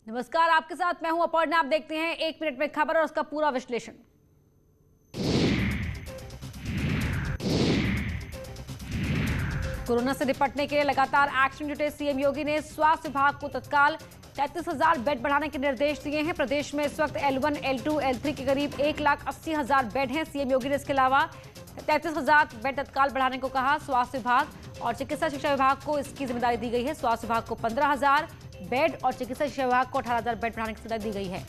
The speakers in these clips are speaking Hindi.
नमस्कार, आपके साथ मैं हूं अपर्णा। आप देखते हैं 1 मिनट में खबर और उसका पूरा विश्लेषण। कोरोना से निपटने के लिए लगातार एक्शन जुटे सीएम योगी ने स्वास्थ्य विभाग को तत्काल 33,000 बेड बढ़ाने के निर्देश दिए हैं। प्रदेश में इस वक्त L1, L2, L3 के करीब 1,80,000 बेड हैं। सीएम योगी ने इसके अलावा 33,000 बेड तत्काल बढ़ाने को कहा। स्वास्थ्य विभाग और चिकित्सा शिक्षा विभाग को इसकी जिम्मेदारी दी गई है। स्वास्थ्य विभाग को 15,000 बेड और चिकित्सा शिक्षा विभाग को 18,000 बेड बढ़ाने की जिम्मेदारी दी गई है।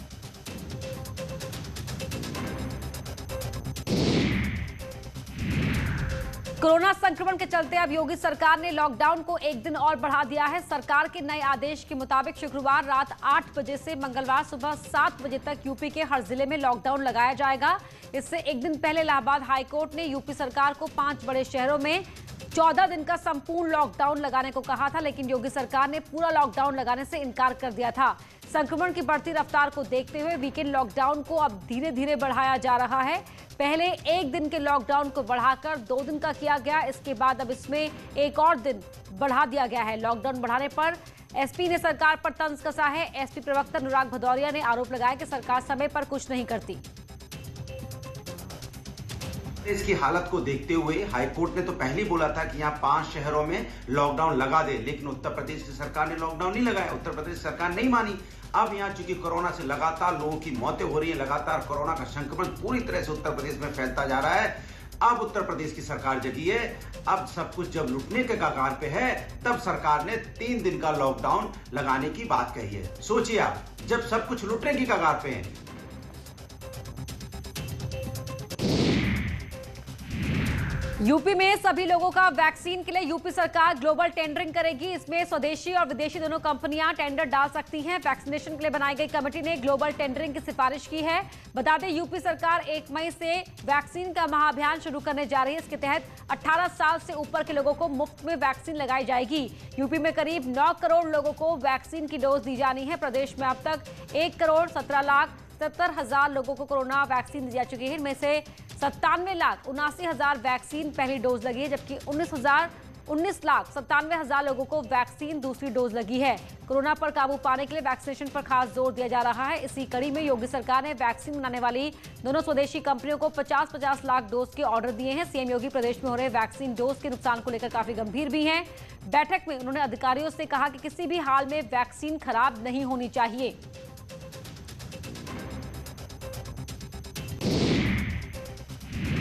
कोरोना संक्रमण के चलते अब योगी सरकार ने लॉकडाउन को एक दिन और बढ़ा दिया है। सरकार के नए आदेश के मुताबिक शुक्रवार रात 8 बजे से मंगलवार सुबह 7 बजे तक यूपी के हर जिले में लॉकडाउन लगाया जाएगा। इससे एक दिन पहले इलाहाबाद हाईकोर्ट ने यूपी सरकार को 5 बड़े शहरों में 14 दिन का संपूर्ण लॉकडाउन लगाने को कहा था, लेकिन योगी सरकार ने पूरा लॉकडाउन लगाने से इनकार कर दिया था। संक्रमण की बढ़ती रफ्तार को देखते हुए वीकेंड लॉकडाउन को अब धीरे धीरे बढ़ाया जा रहा है। पहले एक दिन के लॉकडाउन को बढ़ाकर 2 दिन का किया गया। इसके बाद अब इसमें एक और दिन बढ़ा दिया गया है। लॉकडाउन बढ़ाने पर एसपी ने सरकार पर तंज कसा है। एसपी प्रवक्ता अनुराग भदौरिया ने आरोप लगाया कि सरकार समय पर कुछ नहीं करती। इसकी हालत को देखते हुए हाईकोर्ट ने तो पहले ही बोला था कि यहाँ 5 शहरों में लॉकडाउन लगा दे, लेकिन उत्तर प्रदेश की सरकार ने लॉकडाउन नहीं लगाया। उत्तर प्रदेश सरकार नहीं मानी। अब यहाँ चूंकि कोरोना से लगातार लोगों की मौतें हो रही हैं, लगातार कोरोना का संक्रमण पूरी तरह से उत्तर प्रदेश में फैलता जा रहा है। अब उत्तर प्रदेश की सरकार जगी है। अब सब कुछ जब लुटने के कगार पे है, तब सरकार ने 3 दिन का लॉकडाउन लगाने की बात कही है। सोचिए आप, जब सब कुछ लुटने की कगार पे है। यूपी में सभी लोगों का वैक्सीन के लिए यूपी सरकार ग्लोबल टेंडरिंग करेगी। इसमें स्वदेशी और विदेशी दोनों कंपनियां टेंडर डाल सकती हैं। वैक्सीनेशन के लिए बनाई गई कमेटी ने ग्लोबल टेंडरिंग की सिफारिश की है। बता दें, यूपी सरकार 1 मई से वैक्सीन का महाअभियान शुरू करने जा रही है। इसके तहत 18 साल से ऊपर के लोगों को मुफ्त में वैक्सीन लगाई जाएगी। यूपी में करीब 9 करोड़ लोगों को वैक्सीन की डोज दी जानी है। प्रदेश में अब तक 1,17,70,000 लोगों को कोरोना वैक्सीन दी जा चुकी है। इनमें से 97,79,000 वैक्सीन पहली डोज लगी है, जबकि 19,97,000 लोगों को वैक्सीन दूसरी डोज लगी है। कोरोना पर काबू पाने के लिए वैक्सीनेशन पर खास जोर दिया जा रहा है। इसी कड़ी में योगी सरकार ने वैक्सीन बनाने वाली दोनों स्वदेशी कंपनियों को 50-50 लाख डोज के ऑर्डर दिए हैं। सीएम योगी प्रदेश में हो रहे वैक्सीन डोज के नुकसान को लेकर काफी गंभीर भी हैं। बैठक में उन्होंने अधिकारियों से कहा कि किसी भी हाल में वैक्सीन खराब नहीं होनी चाहिए।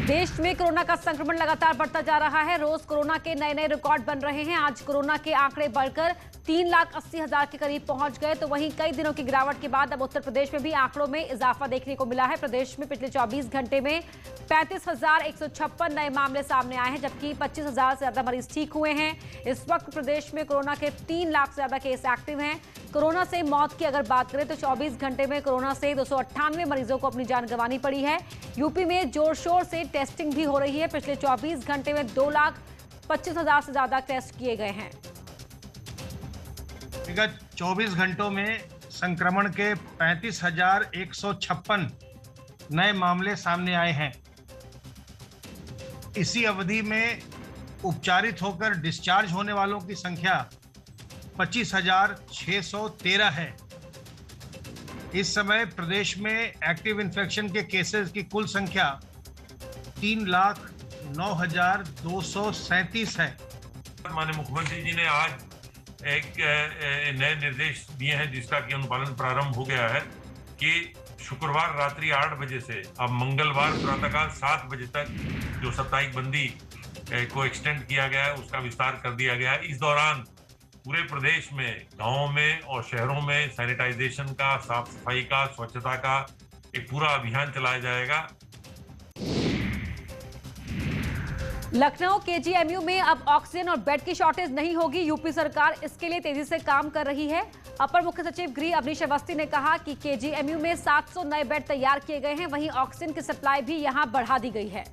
देश में कोरोना का संक्रमण लगातार बढ़ता जा रहा है। रोज कोरोना के नए रिकॉर्ड बन रहे हैं। आज कोरोना के आंकड़े बढ़कर 3,80,000 के करीब पहुंच गए। तो वहीं कई दिनों की गिरावट के बाद अब उत्तर प्रदेश में भी आंकड़ों में इजाफा देखने को मिला है। प्रदेश में पिछले 24 घंटे में 35,156 नए मामले सामने आए हैं, जबकि 25,000 से ज्यादा मरीज ठीक हुए हैं। इस वक्त प्रदेश में कोरोना के 3 लाख से ज्यादा केस एक्टिव हैं। कोरोना से मौत की अगर बात करें तो 24 घंटे में कोरोना से 298 मरीजों को अपनी जान गंवानी पड़ी है। यूपी में जोर शोर से टेस्टिंग भी हो रही है। पिछले 24 घंटे में 2,25,000 से ज्यादा टेस्ट किए गए हैं। विगत 24 घंटों में संक्रमण के 35,156 नए मामले सामने आए हैं। इसी अवधि में उपचारित होकर डिस्चार्ज होने वालों की संख्या 25,613 है। इस समय प्रदेश में एक्टिव इन्फेक्शन के केसेस की कुल संख्या 3,09,237 है। माननीय मुख्यमंत्री जी ने आज एक नए निर्देश दिए हैं, जिसका कि अनुपालन प्रारंभ हो गया है कि शुक्रवार रात्रि 8 बजे से अब मंगलवार प्रातःकाल 7 बजे तक जो साप्ताहिक बंदी को एक्सटेंड किया गया है, उसका विस्तार कर दिया गया है। इस दौरान पूरे प्रदेश में गांवों में और शहरों में सैनिटाइजेशन का, साफ सफाई का, स्वच्छता का एक पूरा अभियान चलाया जाएगा। लखनऊ केजीएमयू में अब ऑक्सीजन और बेड की शॉर्टेज नहीं होगी। यूपी सरकार इसके लिए तेजी से काम कर रही है। अपर मुख्य सचिव गृह अवनीश अवस्थी ने कहा कि केजीएमयू में 700 नए बेड तैयार किए गए हैं। वहीं ऑक्सीजन की सप्लाई भी यहां बढ़ा दी गई है।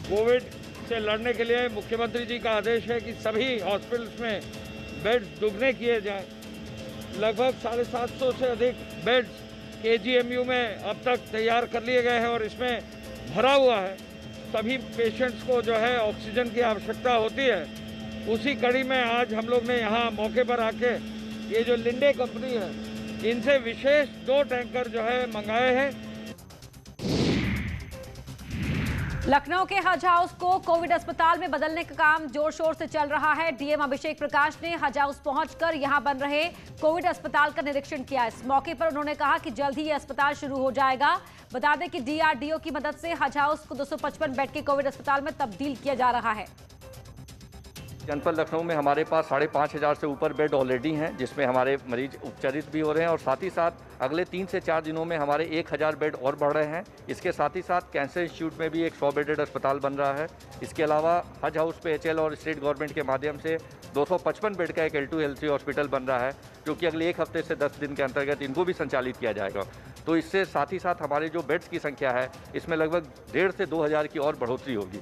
कोविड से लड़ने के लिए मुख्यमंत्री जी का आदेश है कि सभी हॉस्पिटल्स में बेड दुगने किए जाएं। लगभग 750 से अधिक बेड्स केजीएमयू में अब तक तैयार कर लिए गए हैं और इसमें भरा हुआ है। सभी पेशेंट्स को जो है ऑक्सीजन की आवश्यकता होती है। उसी कड़ी में आज हम लोग ने यहाँ मौके पर आके ये जो लिंडे कंपनी है, इनसे विशेष 2 टैंकर जो है मंगाए हैं। लखनऊ के हज हाउस को कोविड अस्पताल में बदलने का काम जोर शोर से चल रहा है। डीएम अभिषेक प्रकाश ने हज हाउस पहुंचकर यहां बन रहे कोविड अस्पताल का निरीक्षण किया। इस मौके पर उन्होंने कहा कि जल्द ही ये अस्पताल शुरू हो जाएगा। बता दें कि डीआरडीओ की मदद से हज हाउस को 255 बेड के कोविड अस्पताल में तब्दील किया जा रहा है। जनपद लखनऊ में हमारे पास 5,500 से ऊपर बेड ऑलरेडी हैं, जिसमें हमारे मरीज उपचारित भी हो रहे हैं और साथ ही साथ अगले 3 से 4 दिनों में हमारे 1,000 बेड और बढ़ रहे हैं। इसके साथ ही साथ कैंसर इंस्टीट्यूट में भी एक 100 बेडेड अस्पताल बन रहा है। इसके अलावा हज हाउस पे HL और स्टेट गवर्नमेंट के माध्यम से 255 बेड का एक L2 L3 हॉस्पिटल बन रहा है, जो कि अगले 1 हफ्ते से 10 दिन के अंतर्गत इनको भी संचालित किया जाएगा। तो इससे साथ ही साथ हमारे जो बेड्स की संख्या है, इसमें लगभग 1,500 से 2,000 की और बढ़ोतरी होगी।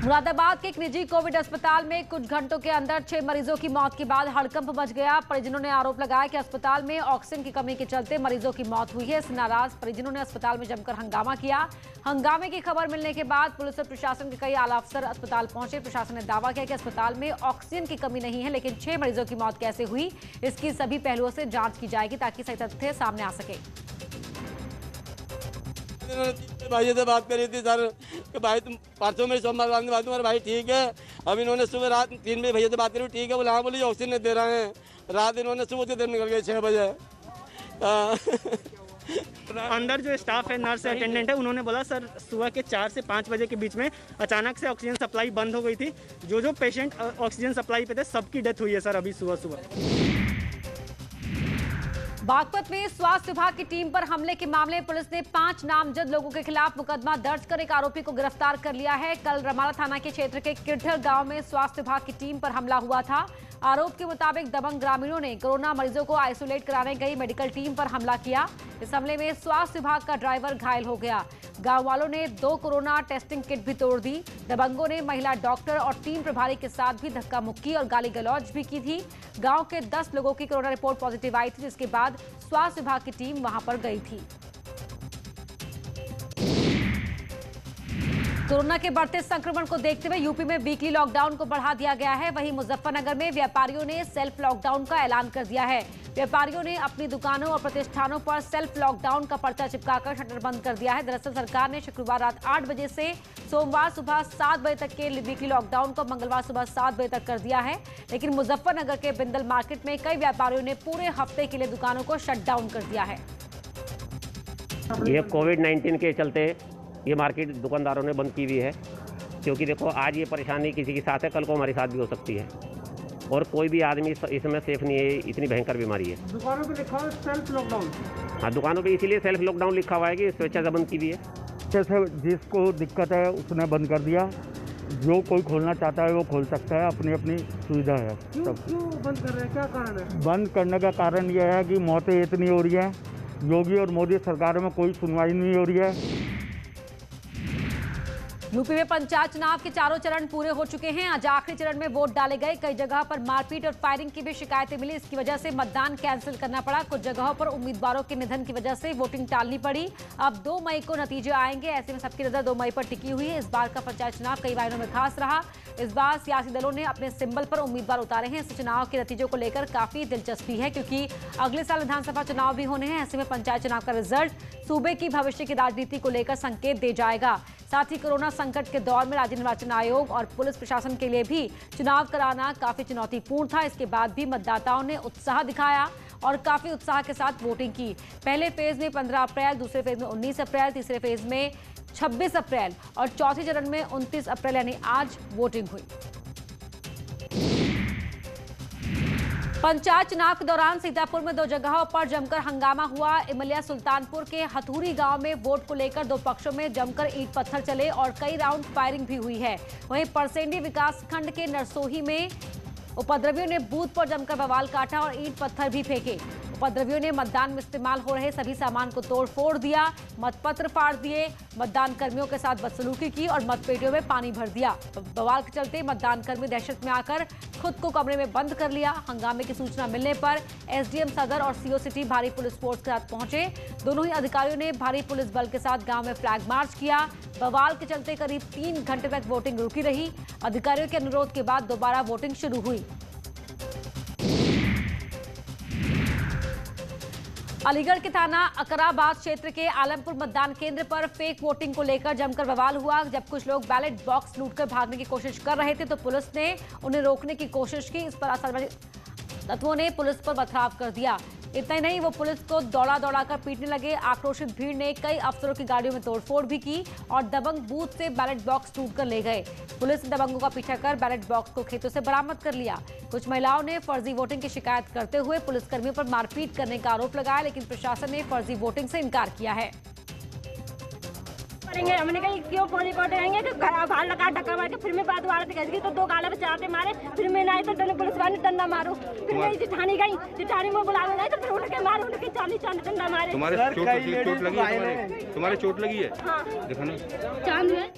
मुरादाबाद के एक निजी कोविड अस्पताल में कुछ घंटों के अंदर 6 मरीजों की मौत के बाद हड़कंप मच गया। परिजनों ने आरोप लगाया कि अस्पताल में ऑक्सीजन की कमी के चलते मरीजों की मौत हुई है। इससे नाराज परिजनों ने अस्पताल में जमकर हंगामा किया। हंगामे की खबर मिलने के बाद पुलिस और प्रशासन के कई आला अफसर अस्पताल पहुंचे। प्रशासन ने दावा किया कि अस्पताल में ऑक्सीजन की कमी नहीं है, लेकिन 6 मरीजों की मौत कैसे हुई, इसकी सभी पहलुओं से जांच की जाएगी ताकि सही तथ्य सामने आ सके। भाई से बात करी थी सर कि भाई तुम परसों मेरे सोमवार बाद में बात तुम्हारा भाई ठीक है। अब इन्होंने सुबह रात 3 बजे भैया से बात करी, ठीक है बोले हाँ, बोली ऑक्सीजन नहीं दे रहे हैं। रात इन्होंने सुबह से देर निकल गए 6 बजे। अंदर जो स्टाफ है, नर्स अटेंडेंट है, उन्होंने बोला सर सुबह के 4 से 5 बजे के बीच में अचानक से ऑक्सीजन सप्लाई बंद हो गई थी। जो पेशेंट ऑक्सीजन सप्लाई पे थे सबकी डेथ हुई है सर अभी सुबह। बागपत में स्वास्थ्य विभाग की टीम पर हमले के मामले में पुलिस ने 5 नामजद लोगों के खिलाफ मुकदमा दर्ज कर एक आरोपी को गिरफ्तार कर लिया है। कल रमाला थाना के क्षेत्र के किरठर गांव में स्वास्थ्य विभाग की टीम पर हमला हुआ था। आरोप के मुताबिक दबंग ग्रामीणों ने कोरोना मरीजों को आइसोलेट कराने गई मेडिकल टीम पर हमला किया। इस हमले में स्वास्थ्य विभाग का ड्राइवर घायल हो गया। गांव वालों ने 2 कोरोना टेस्टिंग किट भी तोड़ दी। दबंगों ने महिला डॉक्टर और टीम प्रभारी के साथ भी धक्का मुक्की और गाली गलौज भी की थी। गांव के 10 लोगों की कोरोना रिपोर्ट पॉजिटिव आई थी, जिसके बाद स्वास्थ्य विभाग की टीम वहां पर गई थी। कोरोना के बढ़ते संक्रमण को देखते हुए यूपी में वीकली लॉकडाउन को बढ़ा दिया गया है। वहीं मुजफ्फरनगर में व्यापारियों ने सेल्फ लॉकडाउन का ऐलान कर दिया है। व्यापारियों ने अपनी दुकानों और प्रतिष्ठानों पर सेल्फ लॉकडाउन का पर्चा चिपकाकर शटर बंद कर दिया है। दरअसल सरकार ने शुक्रवार रात 8 बजे से सोमवार सुबह 7 बजे तक के वीकली लॉकडाउन को मंगलवार सुबह 7 बजे तक कर दिया है। लेकिन मुजफ्फरनगर के बिंदल मार्केट में कई व्यापारियों ने पूरे हफ्ते के लिए दुकानों को शट डाउन कर दिया है। ये कोविड-19 के चलते ये मार्केट दुकानदारों ने बंद की हुई है, क्योंकि देखो आज ये परेशानी किसी के साथ है, कल को हमारे साथ भी हो सकती है और कोई भी आदमी इसमें सेफ नहीं है। इतनी भयंकर बीमारी है। दुकानों पे लिखा हुआ है सेल्फ लॉकडाउन। हाँ, दुकानों पे इसीलिए सेल्फ लॉकडाउन लिखा हुआ है कि स्वेच्छा से बंद की हुई है। जैसे जिसको दिक्कत है उसने बंद कर दिया, जो कोई खोलना चाहता है वो खोल सकता है, अपनी अपनी सुविधा है। क्यों बंद कर रहे हैं, क्या कारण है? बंद करने का कारण यह है कि मौतें इतनी हो रही हैं, योगी और मोदी सरकार में कोई सुनवाई नहीं हो रही है। यूपी में पंचायत चुनाव के 4 चरण पूरे हो चुके हैं। आज आखिरी चरण में वोट डाले गए। कई जगह पर मारपीट और फायरिंग की भी शिकायतें मिली। इसकी वजह से मतदान कैंसिल करना पड़ा। कुछ जगहों पर उम्मीदवारों के निधन की वजह से वोटिंग टालनी पड़ी। अब 2 मई को नतीजे आएंगे। ऐसे में सबकी नजर 2 मई पर टिकी हुई है। इस बार का पंचायत चुनाव कई मायनों में खास रहा। इस बार सियासी दलों ने अपने सिंबल पर उम्मीदवार उतारे हैं। इससे चुनाव के नतीजों को लेकर काफी दिलचस्पी है, क्योंकि अगले साल विधानसभा चुनाव भी होने हैं। ऐसे में पंचायत चुनाव का रिजल्ट सूबे की भविष्य की राजनीति को लेकर संकेत दे जाएगा। साथ ही कोरोना संकट के दौर में राज्य निर्वाचन आयोग और पुलिस प्रशासन के लिए भी चुनाव कराना काफी चुनौतीपूर्ण था। इसके बाद भी मतदाताओं ने उत्साह दिखाया और काफी उत्साह के साथ वोटिंग की। पहले फेज में 15 अप्रैल, दूसरे फेज में 19 अप्रैल, तीसरे फेज में 26 अप्रैल और चौथे चरण में 29 अप्रैल यानी आज वोटिंग हुई। पंचायत चुनाव के दौरान सीतापुर में 2 जगहों पर जमकर हंगामा हुआ। इमलिया सुल्तानपुर के हथूरी गांव में वोट को लेकर 2 पक्षों में जमकर ईंट पत्थर चले और कई राउंड फायरिंग भी हुई है। वहीं परसेंडी विकासखंड के नरसोही में उपद्रवियों ने बूथ पर जमकर बवाल काटा और ईंट पत्थर भी फेंके। उपद्रवियों ने मतदान में इस्तेमाल हो रहे सभी सामान को तोड़ फोड़ दिया, मतपत्र फाड़ दिए, मतदान कर्मियों के साथ बदसलूकी की और मतपेटियों में पानी भर दिया। बवाल के चलते मतदान कर्मी दहशत में आकर खुद को कमरे में बंद कर लिया। हंगामे की सूचना मिलने पर एसडीएम सदर और सीओ सिटी भारी पुलिस फोर्स के साथ पहुंचे। दोनों ही अधिकारियों ने भारी पुलिस बल के साथ गांव में फ्लैग मार्च किया। बवाल के चलते करीब 3 घंटे तक वोटिंग रुकी रही। अधिकारियों के अनुरोध के बाद दोबारा वोटिंग शुरू हुई। अलीगढ़ के थाना अकराबाद क्षेत्र के आलमपुर मतदान केंद्र पर फेक वोटिंग को लेकर जमकर बवाल हुआ। जब कुछ लोग बैलेट बॉक्स लूटकर भागने की कोशिश कर रहे थे तो पुलिस ने उन्हें रोकने की कोशिश की। इस पर असामाजिक तत्वों ने पुलिस पर पथराव कर दिया। इतना ही नहीं, वो पुलिस को दौड़ा कर पीटने लगे। आक्रोशित भीड़ ने कई अफसरों की गाड़ियों में तोड़फोड़ भी की और दबंग बूथ से बैलेट बॉक्स लूट कर ले गए। पुलिस ने दबंगों का पीछा कर बैलेट बॉक्स को खेतों से बरामद कर लिया। कुछ महिलाओं ने फर्जी वोटिंग की शिकायत करते हुए पुलिसकर्मियों पर मारपीट करने का आरोप लगाया, लेकिन प्रशासन ने फर्जी वोटिंग से इनकार किया है। हमने कहा क्यों फर्जी वोट रहेंगे कि बाहर लगा धक्का मार के फिर मैं बात वाले गई तो 2 गाला पे चाहते मारे, फिर मैं नहीं तो दोनों पुलिस वाले डंडा मारो, फिर मैं जिठानी गई, जिठानी में बुलावे गई तो फिर उनके मारे, उनके 40 डंडा मारे। तुम्हारे चोट लगी है? तुम्हारे चोट लगी है? हाँ। दिखाना। चांद में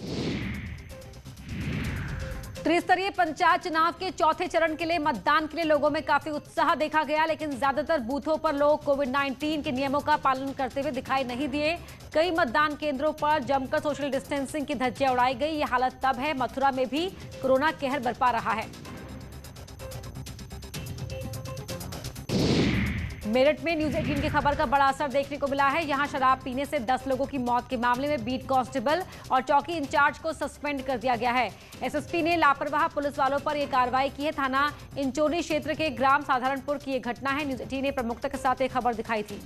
त्रिस्तरीय पंचायत चुनाव के चौथे चरण के लिए मतदान के लिए लोगों में काफी उत्साह देखा गया, लेकिन ज्यादातर बूथों पर लोग कोविड-19 के नियमों का पालन करते हुए दिखाई नहीं दिए। कई मतदान केंद्रों पर जमकर सोशल डिस्टेंसिंग की धज्जियां उड़ाई गई। ये हालत तब है मथुरा में भी कोरोना कहर बरपा रहा है। मेरठ में न्यूज 18 की खबर का बड़ा असर देखने को मिला है। यहां शराब पीने से 10 लोगों की मौत के मामले में बीट कांस्टेबल और चौकी इंचार्ज को सस्पेंड कर दिया गया है। एसएसपी ने लापरवाह पुलिस वालों पर यह कार्रवाई की है। थाना इंचोली क्षेत्र के ग्राम साधारणपुर की यह घटना है। न्यूज 18 ने प्रमुखता के साथ एक खबर दिखाई थी।